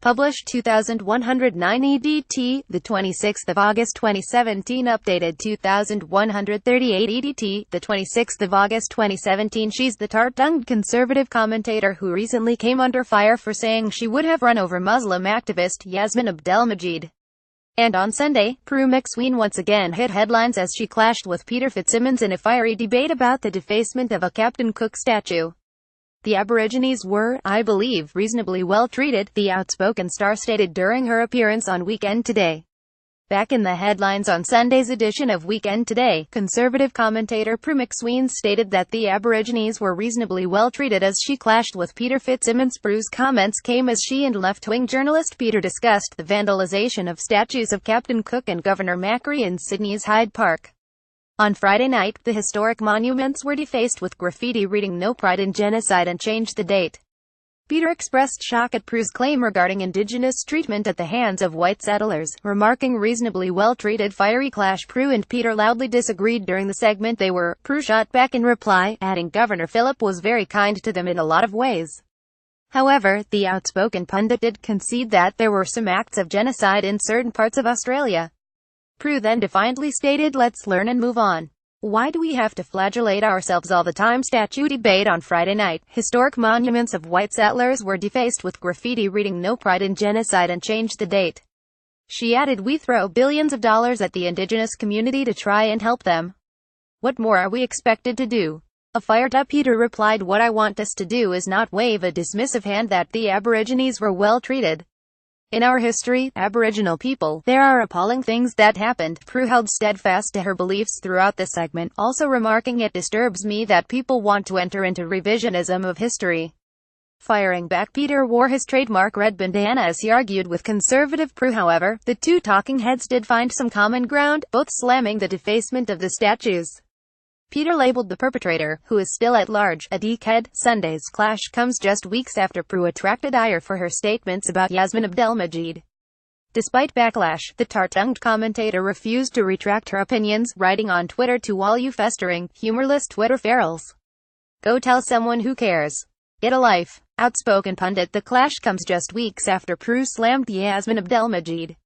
Published 2109 EDT, the 26th of August 2017. Updated 2138 EDT, the 26th of August 2017. She's the tart-tongued conservative commentator who recently came under fire for saying she would have run over Muslim activist Yasmin Abdelmajid. And on Sunday, Prue macsween once again hit headlines as she clashed with Peter Fitzsimons in a fiery debate about the defacement of a Captain Cook statue. The Aborigines were, I believe, reasonably well treated, the outspoken star stated during her appearance on Weekend Today. Back in the headlines on Sunday's edition of Weekend Today, conservative commentator Prue macsween stated that the Aborigines were reasonably well treated as she clashed with Peter Fitzsimons. Prue's comments came as she and left-wing journalist Peter discussed the vandalization of statues of Captain Cook and Governor Macri in Sydney's Hyde Park. On Friday night, the historic monuments were defaced with graffiti reading "No Pride in Genocide" and changed the date. Peter expressed shock at Prue's claim regarding Indigenous treatment at the hands of white settlers, remarking reasonably well treated. Fiery clash. Prue and Peter loudly disagreed during the segment they were. Prue shot back in reply, adding Governor Phillip was very kind to them in a lot of ways. However, the outspoken pundit did concede that there were some acts of genocide in certain parts of Australia. Prue then defiantly stated, "Let's learn and move on. Why do we have to flagellate ourselves all the time?" Statue debate. On Friday night, historic monuments of white settlers were defaced with graffiti reading "No Pride in Genocide" and changed the date. She added, "We throw billions of dollars at the Indigenous community to try and help them. What more are we expected to do?" A fired-up Peter replied, "What I want us to do is not wave a dismissive hand that the Aborigines were well treated. In our history, Aboriginal people, there are appalling things that happened." Prue held steadfast to her beliefs throughout the segment, also remarking, "It disturbs me that people want to enter into revisionism of history." Firing back, Peter wore his trademark red bandana as he argued with conservative Prue. However, the two talking heads did find some common ground, both slamming the defacement of the statues. Peter labeled the perpetrator, who is still at large, a dickhead. Sunday's clash comes just weeks after Prue attracted ire for her statements about Yasmin Abdelmajid. Despite backlash, the tart-tongued commentator refused to retract her opinions, writing on Twitter, "To all you festering, humorless Twitter ferals. Go tell someone who cares. Get a life." Outspoken pundit. The clash comes just weeks after Prue slammed Yasmin Abdelmajid.